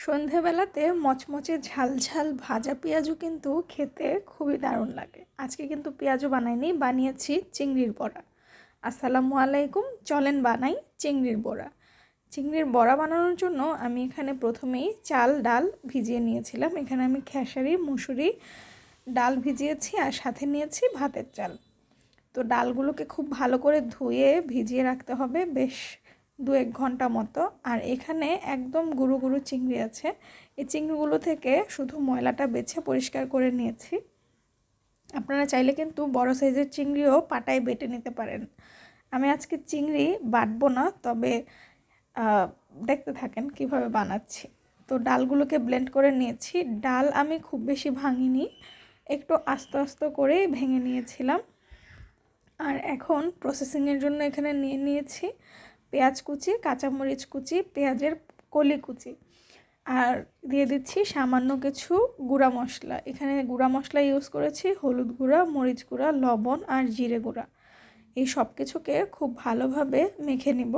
সন্ধেবেলাতে মচমচে ঝালঝাল ভাজা পেঁয়াজু কিন্তু খেতে খুবই দারুণ লাগে। আজকে কিন্তু পেঁয়াজু বানাইনি, বানিয়েছি চিংড়ির বড়া। আসসালামু আলাইকুম, চলেন বানাই চিংড়ির বড়া। চিংড়ির বড়া বানানোর জন্য আমি এখানে প্রথমেই চাল ডাল ভিজিয়ে নিয়েছিলাম। এখানে আমি খেসারি মুসুরি ডাল ভিজিয়েছি আর সাথে নিয়েছি ভাতের চাল। তো ডালগুলোকে খুব ভালো করে ধুয়ে ভিজিয়ে রাখতে হবে বেশ 2-1 ঘন্টা মতো। আর এখানে একদম গুঁড়ো গুঁড়ো চিংড়ি আছে, এই চিংড়িগুলো থেকে শুধু ময়লাটা বেছে পরিষ্কার করে নিয়েছি। আপনারা চাইলে কিন্তু বড় সাইজের চিংড়িও পাটায় বেটে নিতে পারেন। আমি আজকে চিংড়ি বাটবো না, তবে দেখতে থাকেন কিভাবে বানাচ্ছি। তো ডালগুলোকে ব্লেন্ড করে নিয়েছি। ডাল আমি খুব বেশি ভাঙিনি, একটু আস্তে আস্তে করেই ভেঙে নিয়েছিলাম। আর এখন প্রসেসিংয়ের জন্য এখানে নিয়ে নিয়েছি পেঁয়াজ কুচি, কাঁচামরিচ কুচি, পেঁয়াজের কলি কুচি, আর দিয়ে দিচ্ছি সামান্য কিছু গুঁড়া মশলা। এখানে গুঁড়া মশলা ইউজ করেছি হলুদ গুঁড়া, মরিচ গুঁড়া, লবণ আর জিরে গুঁড়া। এই সব কিছুকে খুব ভালোভাবে মেখে নিব।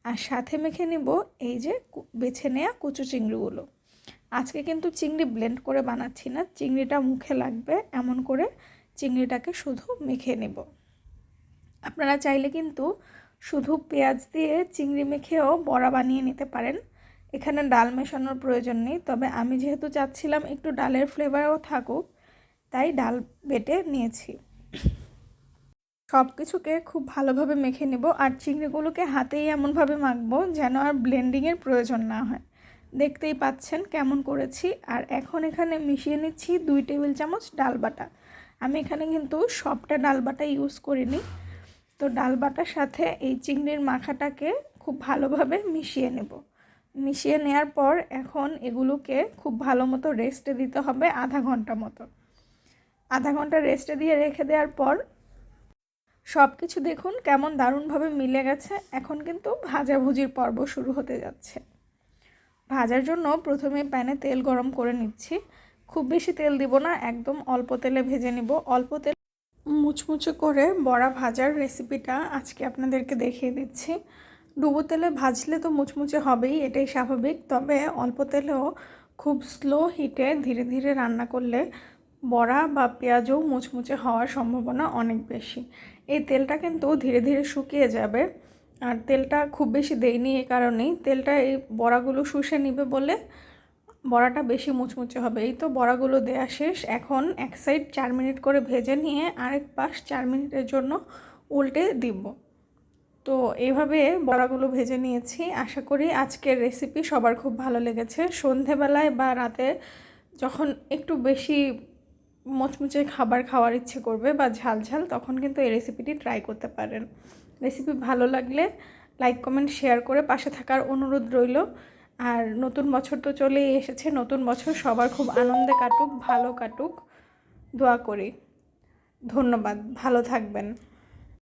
আর সাথে মেখে নিব এই যে বেছে নেওয়া কুচু চিংড়িগুলো। আজকে কিন্তু চিংড়ি ব্লেন্ড করে বানাচ্ছি না, চিংড়িটা মুখে লাগবে এমন করে চিংড়িটাকে শুধু মেখে নেব। আপনারা চাইলে কিন্তু শুধু পেঁয়াজ দিয়ে চিংড়ি মেখেও বড়া বানিয়ে নিতে পারেন, এখানে ডাল মেশানোর প্রয়োজন নেই। তবে আমি যেহেতু চাচ্ছিলাম একটু ডালের ফ্লেভারও থাকুক, তাই ডাল বেটে নিয়েছি। সব কিছুকে খুব ভালোভাবে মেখে নেব। আর চিংড়িগুলোকে হাতেই এমনভাবে মাখবো যেন আর ব্লেন্ডিংয়ের প্রয়োজন না হয়। দেখতেই পাচ্ছেন কেমন করেছি। আর এখন এখানে মিশিয়ে নিচ্ছি 2 টেবিল চামচ ডাল বাটা। আমি এখানে কিন্তু সবটা ডাল বাটা ইউজ করিনি। তো ডাল বাটার সাথে এই চিংড়ির মাখাটাকে খুব ভালোভাবে মিশিয়ে নেব। মিশিয়ে নেওয়ার পর এখন এগুলোকে খুব ভালো মতো রেস্টে দিতে হবে আধা ঘন্টা মতো। আধা ঘন্টা রেস্টে দিয়ে রেখে দেওয়ার পর সব কিছু দেখুন কেমন দারুণভাবে মিলে গেছে। এখন কিন্তু ভাজাভুজির পর্ব শুরু হতে যাচ্ছে। ভাজার জন্য প্রথমে প্যানে তেল গরম করে নিচ্ছি। খুব বেশি তেল দিব না, একদম অল্প তেলে ভেজে নিব। অল্প তেল মুচমুচে করে বড়া ভাজার রেসিপিটা আজকে আপনাদেরকে দেখিয়ে দিচ্ছি। ডুবো তেলে ভাজলে তো মুচমুচে হবেই, এটাই স্বাভাবিক। তবে অল্প তেলেও খুব স্লো হিটে ধীরে ধীরে রান্না করলে বড়া বা পেঁয়াজও মুচমুচে হওয়ার সম্ভাবনা অনেক বেশি। এই তেলটা কিন্তু ধীরে ধীরে শুকিয়ে যাবে। আর তেলটা খুব বেশি দেইনি এই কারণেই, তেলটা এই বড়াগুলো শুষে নিবে বলে বড়াটা বেশি মুচমুচে হবে। এই তো বড়াগুলো দেয়া শেষ। এখন এক সাইড 4 মিনিট করে ভেজে নিয়ে আরেক পাশ 4 মিনিটের জন্য উল্টে দিব। তো এইভাবে বড়াগুলো ভেজে নিয়েছি। আশা করি আজকের রেসিপি সবার খুব ভালো লেগেছে। সন্ধেবেলায় বা রাতে যখন একটু বেশি মুচমুচে খাবার খাওয়ার ইচ্ছে করবে বা ঝাল ঝাল, তখন কিন্তু এই রেসিপিটি ট্রাই করতে পারেন। রেসিপি ভালো লাগলে লাইক কমেন্ট শেয়ার করে পাশে থাকার অনুরোধ রইল। আর নতুন বছর তো চলেই এসেছে, নতুন বছর সবার খুব আনন্দে কাটুক, ভালো কাটুক দোয়া করি। ধন্যবাদ, ভালো থাকবেন।